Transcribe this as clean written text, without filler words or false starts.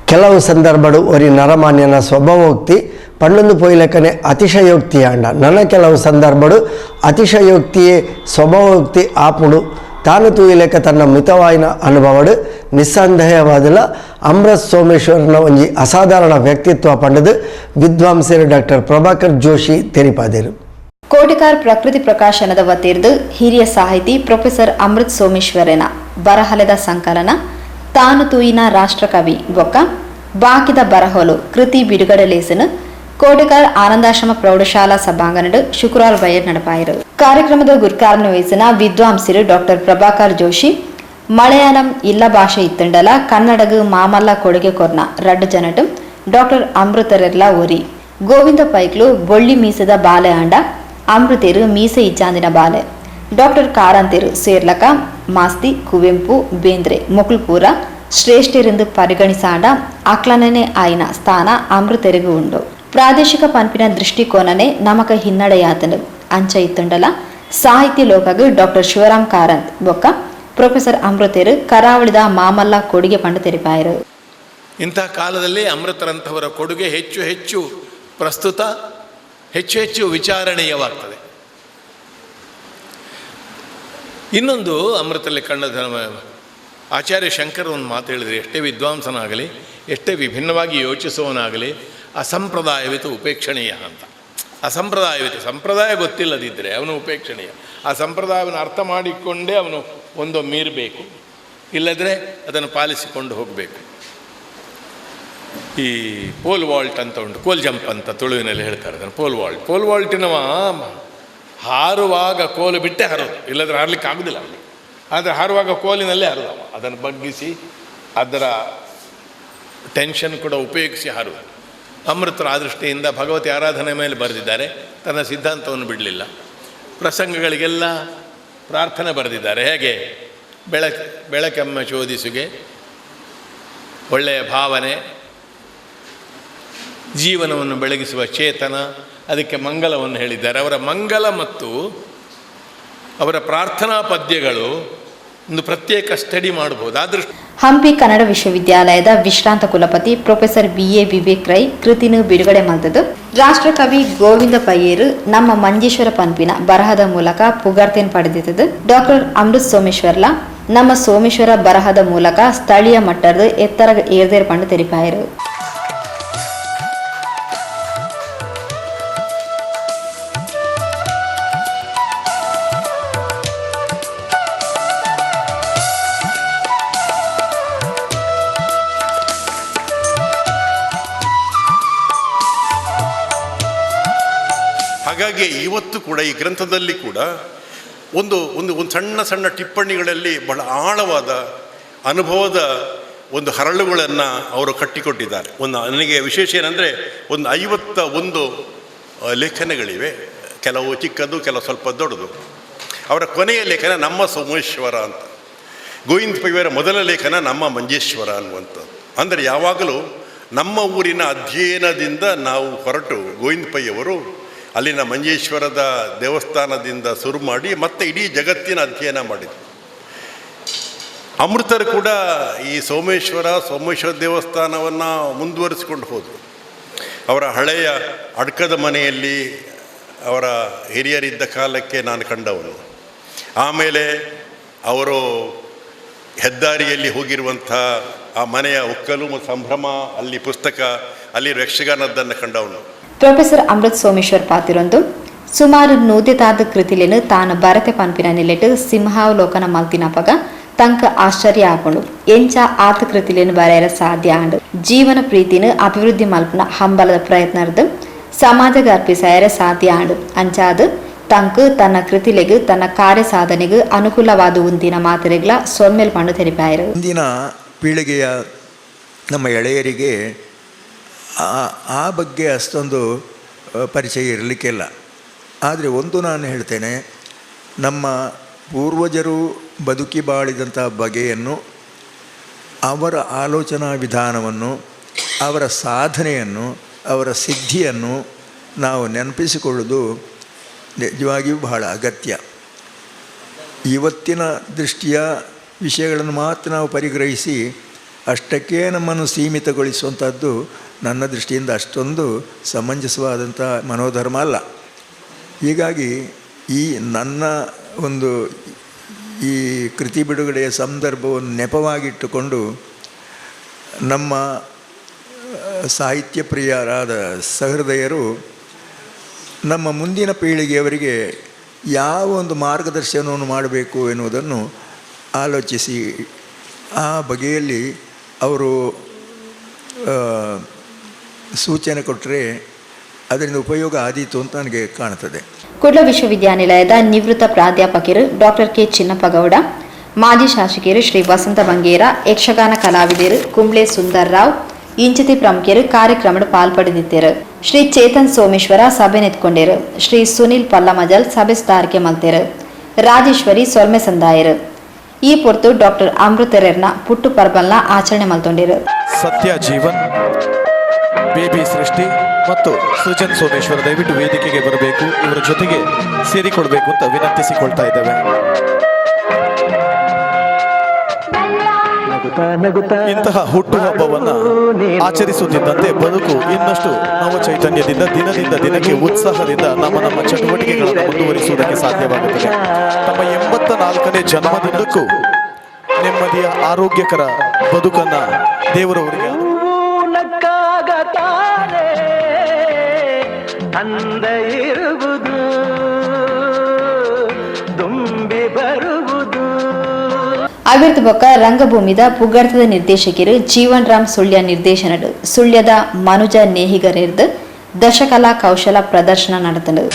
ಕೆಲವು ಸಂದರ್ಭಡು ಒರಿ ನರಮಾನ್ಯನ ಸ್ವಭಾವೋಕ್ತಿ ಪಂಡೊಂದು ಪೊಯ್ಲೆಕ್ಕನೆ ಅತಿಶಯೋಕ್ತಿ ಆಂಡ ನನ್ನ ಕೆಲವು ಸಂದರ್ಭಡು ಅತಿಶಯೋಕ್ತಿಯೇ ಸ್ವಭಾವೋಕ್ತಿ ಆಪುಡು ತಾನು ತೂಯಿಲೆಕ್ಕ ತನ್ನ ಮಿತವಾಯಿನ ಅನುಭವಡು ನಿಸ್ಸಂದೇಹವಾದಲ ಅಮೃತ್ ಸೋಮೇಶ್ವರನ ಒಂಜಿ ಅಸಾಧಾರಣ ವ್ಯಕ್ತಿತ್ವ ಪಂಡದು ವಿದ್ವಾಂಸರು ಡಾಕ್ಟರ್ ಪ್ರಭಾಕರ್ ಜೋಶಿ ತೆರಿಪಾದರು. ಕೋಟಿಕಾರ್ ಪ್ರಕೃತಿ ಪ್ರಕಾಶನದ ವತಿರ್ದು ಹಿರಿಯ ಸಾಹಿತಿ ಪ್ರೊಫೆಸರ್ ಅಮೃತ್ ಸೋಮೇಶ್ವರನ ಬರಹಲೆದ ಸಂಕಲನ ತಾನು ತೂಯಿನ ರಾಷ್ಟ್ರಕವಿ ಬೊಕ್ಕ ಬಾಕಿದ ಬರಹೊಲು ಕೃತಿ ಬಿಡುಗಡೆಲೇಸನು ಕೋಟಿಕಾರ್ ಆನಂದಾಶ್ರಮ ಪ್ರೌಢಶಾಲಾ ಸಭಾಂಗಣಡು ಶುಕ್ರವಾರ ಬಯರ್ ನಡಪಾಯಿರು. ಕಾರ್ಯಕ್ರಮದ ಗುರುಕಾರನ ವಹಿಸಿನ ವಿದ್ವಾಂಸರು ಡಾಕ್ಟರ್ ಪ್ರಭಾಕರ್ ಜೋಶಿ ಮಲಯಾಳಂ ಇಲ್ಲ ಭಾಷೆ ಇತ್ತಂಡಲ ಕನ್ನಡಗು ಮಾಮಲ್ಲ ಕೊಡುಗೆ ಕೊರ್ನ ರಡ್ಡು ಜನಟು ಡಾಕ್ಟರ್ ಅಮೃತರೆರ್ಲ ಓರಿ ಗೋವಿಂದ ಪೈಕ್ಲು ಬೊಳ್ಳಿ ಮೀಸದ ಬಾಲೆ ಆಂಡ ಅಮೃತೇರು ಮೀಸೆ ಇಚ್ಚಾಂದಿನ ಬಾಲೆ ಡಾಕ್ಟರ್ ಕಾರಂತೇರು ಸೇರ್ಲಕ ಮಾಸ್ತಿ ಕುವೆಂಪು ಬೇಂದ್ರೆ ಮೊಕ್ಲುಪೂರ ಶ್ರೇಷ್ಠರೆಂದು ಪರಿಗಣಿಸಾಂಡ ಅಕ್ಲನೇ ಆಯ್ನ ಸ್ಥಾನ ಅಮೃತರಿಗೂ ಉಂಡು. ಪ್ರಾದೇಶಿಕ ಪಂಪಿನ ದೃಷ್ಟಿಕೋನನೇ ನಮಕ ಹಿನ್ನಡೆಯಾತನು ಅಂಚ ಇತ್ತುಂಡಲ ಸಾಹಿತ್ಯ ಲೋಕಗೂ ಡಾಕ್ಟರ್ ಶಿವರಾಮ್ ಕಾರಂತ್ ಬೊಕ್ಕ ಪ್ರೊಫೆಸರ್ ಅಮೃತೇರು ಕರಾವಳಿದ ಮಾಮಲ್ಲ ಕೊಡುಗೆ ಪಂಡು ತೆರಿಪಾಯರು. ಇಂತಹ ಕಾಲದಲ್ಲಿ ಅಮೃತರಂಥವರ ಕೊಡುಗೆ ಹೆಚ್ಚು ಹೆಚ್ಚು ಪ್ರಸ್ತುತ, ಹೆಚ್ಚು ಹೆಚ್ಚು ವಿಚಾರಣೀಯವಾಗ್ತದೆ. ಇನ್ನೊಂದು ಅಮೃತಲ್ಲಿ ಕಂಡದ ಆಚಾರ್ಯ ಶಂಕರ್ ಒಂದು ಮಾತು ಹೇಳಿದರೆ, ಎಷ್ಟೇ ವಿದ್ವಾಂಸನಾಗಲಿ, ಎಷ್ಟೇ ವಿಭಿನ್ನವಾಗಿ ಯೋಚಿಸುವವನಾಗಲಿ, ಅಸಂಪ್ರದಾಯವಿತು ಉಪೇಕ್ಷಣೀಯ ಅಂತ. ಅಸಂಪ್ರದಾಯವಿತು, ಸಂಪ್ರದಾಯ ಗೊತ್ತಿಲ್ಲದಿದ್ದರೆ ಅವನು ಉಪೇಕ್ಷಣೀಯ. ಆ ಸಂಪ್ರದಾಯವನ್ನು ಅರ್ಥ ಮಾಡಿಕೊಂಡೇ ಅವನು ಒಂದು ಮೀರಬೇಕು, ಇಲ್ಲದ್ರೆ ಅದನ್ನು ಪಾಲಿಸಿಕೊಂಡು ಹೋಗಬೇಕು. ಈ ಪೋಲ್ ವಾಲ್ಟ್ ಅಂತ ಉಂಟು, ಕೋಲ್ ಜಂಪ್ ಅಂತ ತುಳುವಿನಲ್ಲಿ ಹೇಳ್ತಾರೆ ಅದನ್ನು. ಪೋಲ್ ವಾಲ್ಟಿನವ ಹಾರುವಾಗ ಕೋಲು ಬಿಟ್ಟೆ ಹರೋದು, ಇಲ್ಲದ್ರೆ ಹಾರಲಿಕ್ಕೆ ಆಗೋದಿಲ್ಲ ಅವನಿಗೆ. ಆದರೆ ಹಾರುವಾಗ ಕೋಲಿನಲ್ಲೇ ಹರಿದವ, ಅದನ್ನು ಬಗ್ಗಿಸಿ ಅದರ ಟೆನ್ಷನ್ ಕೂಡ ಉಪಯೋಗಿಸಿ ಹಾರುವುದು. ಅಮೃತರ ಆ ದೃಷ್ಟಿಯಿಂದ ಭಗವತಿ ಆರಾಧನೆ ಮೇಲೆ ಬರೆದಿದ್ದಾರೆ, ತನ್ನ ಸಿದ್ಧಾಂತವನ್ನು ಬಿಡಲಿಲ್ಲ. ಪ್ರಸಂಗಗಳಿಗೆಲ್ಲ ಪ್ರಾರ್ಥನೆ ಬರೆದಿದ್ದಾರೆ. ಹೇಗೆ ಬೆಳಕೆಮ್ಮ ಶೋಧಿಸುಗೆ, ಒಳ್ಳೆಯ ಭಾವನೆ, ಜೀವನವನ್ನು ಬೆಳಗಿಸುವ ಚೇತನ, ಅದಕ್ಕೆ ಮಂಗಲವನ್ನು ಹೇಳಿದ್ದಾರೆ. ಅವರ ಮಂಗಲ ಮತ್ತು ಅವರ ಪ್ರಾರ್ಥನಾ ಪದ್ಯಗಳು ಒಂದು ಪ್ರತ್ಯೇಕ ಸ್ಟಡಿ ಮಾಡಬಹುದು. ಆದೃಷ್ಟ ಹಂಪಿ ಕನ್ನಡ ವಿಶ್ವವಿದ್ಯಾಲಯದ ವಿಶ್ರಾಂತ ಕುಲಪತಿ ಪ್ರೊಫೆಸರ್ BA ವಿವೇಕ್ ರೈ ಕೃತಿನು ಬಿಡುಗಡೆ ಮಾಡಿದ್ದು ರಾಷ್ಟ್ರಕವಿ ಗೋವಿಂದ ಪಯ್ಯರು ನಮ್ಮ ಮಂಜೇಶ್ವರ ಪಂಪಿನ ಬರಹದ ಮೂಲಕ ಪುಗಾರ್ತೆಯನ್ನು ಪಡೆದಿದ್ದು ಡಾಕ್ಟರ್ ಅಮೃತ್ ಸೋಮೇಶ್ವರ್ಲ ನಮ್ಮ ಸೋಮೇಶ್ವರ ಬರಹದ ಮೂಲಕ ಸ್ಥಳೀಯ ಮಟ್ಟದ ಎತ್ತರ ಏರ್ದೇರ್ ಪಂಡು ತೆರಿಪಾಯರು. ಹಾಗಾಗಿ ಇವತ್ತು ಕೂಡ ಈ ಗ್ರಂಥದಲ್ಲಿ ಕೂಡ ಒಂದು ಒಂದು ಒಂದು ಸಣ್ಣ ಸಣ್ಣ ಟಿಪ್ಪಣಿಗಳಲ್ಲಿ ಬಹಳ ಆಳವಾದ ಅನುಭವದ ಒಂದು ಹರಳುಗಳನ್ನು ಅವರು ಕಟ್ಟಿಕೊಟ್ಟಿದ್ದಾರೆ. ನನಗೆ ವಿಶೇಷ ಏನಂದರೆ ಒಂದು 51 ಲೇಖನಗಳಿವೆ. ಕೆಲವು ಚಿಕ್ಕದು, ಕೆಲವು ಸ್ವಲ್ಪ ದೊಡ್ಡದು. ಅವರ ಕೊನೆಯ ಲೇಖನ ನಮ್ಮ ಸೋಮೇಶ್ವರ ಅಂತ. ಗೋವಿಂದ ಪಯ್ಯವರ ಮೊದಲ ಲೇಖನ ನಮ್ಮ ಮಂಜೇಶ್ವರ ಅನ್ನುವಂಥದ್ದು. ಅಂದರೆ ಯಾವಾಗಲೂ ನಮ್ಮ ಊರಿನ ಅಧ್ಯಯನದಿಂದ ನಾವು ಹೊರಟು ಗೋವಿಂದ ಪಯ್ಯವರು ಅಲ್ಲಿನ ಮಂಜೇಶ್ವರದ ದೇವಸ್ಥಾನದಿಂದ ಶುರು ಮಾಡಿ ಮತ್ತೆ ಇಡೀ ಜಗತ್ತಿನ ಅಧ್ಯಯನ ಮಾಡಿದರು. ಅಮೃತರು ಕೂಡ ಈ ಸೋಮೇಶ್ವರ ದೇವಸ್ಥಾನವನ್ನು ಮುಂದುವರಿಸಿಕೊಂಡು ಹೋದರು. ಅವರ ಹಳೆಯ ಅಡ್ಕದ ಮನೆಯಲ್ಲಿ ಅವರ ಹಿರಿಯರಿದ್ದ ಕಾಲಕ್ಕೆ ನಾನು ಕಂಡವನು. ಆಮೇಲೆ ಅವರು ಹೆದ್ದಾರಿಯಲ್ಲಿ ಹೋಗಿರುವಂಥ ಆ ಮನೆಯ ಒಕ್ಕಲು ಮತ್ತು ಸಂಭ್ರಮ, ಅಲ್ಲಿ ಪುಸ್ತಕ, ಅಲ್ಲಿ ಯಕ್ಷಗಾನದ್ದನ್ನು ಕಂಡವನು. ಪ್ರೊಫೆಸರ್ ಅಮೃತ್ ಸೋಮೇಶ್ವರ್ ಪಾತಿರೊಂದು ಸುಮಾರು 100 ಕೃತಿಲೇನು ತಾನು ಭಾರತ ಪಂಪಿನ ನಿಲೆಟ್ಟು ಸಿಂಹಾವಲೋಕನ ಮಲ್ತಿನಪಗ ತಂಕ ಆಶ್ಚರ್ಯ ಆಪುಂಡು ಎಂಚ ಆತ ಕೃತಿಲೇನು ಬರೆಯರ ಸಾಧ್ಯ ಆಂಡು ಜೀವನ ಪ್ರೀತಿನ ಅಭಿವೃದ್ಧಿ ಮಲ್ಪನ ಹಂಬಲದ ಪ್ರಯತ್ನರ್ದು ಸಮಾಜಕ್ಕೆ ಅರ್ಪಿಸಾಯರ ಸಾಧ್ಯ ಆಂಡು ಅಂಚಾದು ತಂಕು ತನ್ನ ಕೃತಿಲೆಗೂ ತನ್ನ ಕಾರ್ಯ ಸಾಧನೆಗೂ ಅನುಕೂಲವಾದ ಒಂದಿನ ಮಾತ್ರೆಗಳ ಸೊಮ್ಮೆಲ್ ಪಂಡು ತೆರಿಪಾಯರು. ಇಂದಿನ ಪೀಳಿಗೆಯ ನಮ್ಮ ಎಳೆಯರಿಗೆ ಆ ಬಗ್ಗೆ ಅಷ್ಟೊಂದು ಪರಿಚಯ ಇರಲಿಕ್ಕಿಲ್ಲ. ಆದರೆ ಒಂದು ನಾನು ಹೇಳ್ತೇನೆ, ನಮ್ಮ ಪೂರ್ವಜರು ಬದುಕಿ ಬಾಳಿದಂಥ ಬಗೆಯನ್ನು, ಅವರ ಆಲೋಚನಾ ವಿಧಾನವನ್ನು, ಅವರ ಸಾಧನೆಯನ್ನು, ಅವರ ಸಿದ್ಧಿಯನ್ನು ನಾವು ನೆನಪಿಸಿಕೊಳ್ಳೋದು ನಿಜವಾಗಿಯೂ ಬಹಳ ಅಗತ್ಯ. ಇವತ್ತಿನ ದೃಷ್ಟಿಯ ವಿಷಯಗಳನ್ನು ಮಾತ್ರ ನಾವು ಪರಿಗ್ರಹಿಸಿ ಅಷ್ಟಕ್ಕೆ ನಮ್ಮನ್ನು ಸೀಮಿತಗೊಳಿಸುವಂಥದ್ದು ನನ್ನ ದೃಷ್ಟಿಯಿಂದ ಅಷ್ಟೊಂದು ಸಮಂಜಸವಾದಂಥ ಮನೋಧರ್ಮ ಅಲ್ಲ. ಹೀಗಾಗಿ ಈ ನನ್ನ ಒಂದು ಈ ಕೃತಿ ಬಿಡುಗಡೆಯ ಸಂದರ್ಭವನ್ನು ನೆಪವಾಗಿಟ್ಟುಕೊಂಡು ನಮ್ಮ ಸಾಹಿತ್ಯ ಪ್ರಿಯರಾದ ಸಹೃದಯರು ನಮ್ಮ ಮುಂದಿನ ಪೀಳಿಗೆಯವರಿಗೆ ಯಾವ ಒಂದು ಮಾರ್ಗದರ್ಶನವನ್ನು ಮಾಡಬೇಕು ಎನ್ನುವುದನ್ನು ಆಲೋಚಿಸಿ ಆ ಬಗೆಯಲ್ಲಿ ಅವರು ಸೂಚನೆ ಕೊಟ್ಟರೆ ಅದರಿಂದ ಉಪಯೋಗ ಆದೀತು ಅಂತ ನನಗೆ ಕಾಣ್ತದೆ. ಕುಡ್ಲ ವಿಶ್ವವಿದ್ಯಾನಿಲಯದ ನಿವೃತ್ತ ಪ್ರಾಧ್ಯಾಪಕರು ಡಾಕ್ಟರ್ ಕೆ ಚಿನ್ನಪ್ಪಗೌಡ, ಮಾಜಿ ಶಾಸಕರು ಶ್ರೀ ವಸಂತ ಬಂಗೇರ, ಯಕ್ಷಗಾನ ಕಲಾವಿದರು ಕುಂಬ್ಳೆ ಸುಂದರ್ ರಾವ್, ಇಂಚತಿ ಪ್ರಮುಖರು ಕಾರ್ಯಕ್ರಮದ ಪಾಲ್ಪಡೆದಿದ್ದರು. ಶ್ರೀ ಚೇತನ್ ಸೋಮೇಶ್ವರ ಸಭೆ ನೆತ್ಕೊಂಡರು. ಶ್ರೀ ಸುನಿಲ್ ಪಲ್ಲಮಜಲ್ ಸಭೆ ಸ್ಥಾರಕೆ ಮಲ್ತೇರು. ರಾಜೇಶ್ವರಿ ಸೊಲ್ಮೆ ಸಂದಾಯರು. ಈ ಪೊರ್ತು ಡಾಕ್ಟರ್ ಅಮೃತರೆರ್ನ ಪುಟ್ಟು ಪರ್ಬಲ್ನ ಆಚರಣೆ ಮಲ್ತೊಂಡಿರು. ಸತ್ಯ ಜೀವನ್, ಬೇಬಿ ಸೃಷ್ಟಿ ಮತ್ತು ಸೃಜನ್ ಸೋಮೇಶ್ವರ ದಯವಿಟ್ಟು ವೇದಿಕೆಗೆ ಬರಬೇಕು, ಇವರ ಜೊತೆಗೆ ಸೇರಿಕೊಳ್ಬೇಕು ಅಂತ ವಿನಂತಿಸಿಕೊಳ್ತಾ ಇದ್ದೇವೆ. ಇಂತಹ ಹುಟ್ಟುಹಬ್ಬವನ್ನು ಆಚರಿಸುತ್ತಿದ್ದಂತೆ ಬದುಕು ಇನ್ನಷ್ಟು ನವ ಚೈತನ್ಯದಿಂದ ದಿನದಿಂದ ದಿನಕ್ಕೆ ಉತ್ಸಾಹದಿಂದ ನಮ್ಮ ಚಟುವಟಿಕೆಗಳನ್ನು ಮುಂದುವರಿಸುವುದಕ್ಕೆ ಸಾಧ್ಯವಾಗುತ್ತದೆ. ತಮ್ಮ 84ನೇ ಜನ್ಮದಿನಕ್ಕೂ ನೆಮ್ಮದಿಯ ಆರೋಗ್ಯಕರ ಬದುಕನ್ನು ದೇವರವರಿಗೆ ಅವಿರ್ತ ಬೊಕ್ಕ ರಂಗಭೂಮಿದ ಪುಗ್ಗಡ್ತದ ನಿರ್ದೇಶಕರು ಜೀವನ್ ರಾಮ್ ಸುಳ್ಯ ನಿರ್ದೇಶನಡು ಸುಳ್ಯದ ಮನುಜ ನೇಹಿಗರೆರ್ದು ದಶಕಲಾ ಕೌಶಲ ಪ್ರದರ್ಶನ ನಡೆತಂಡು.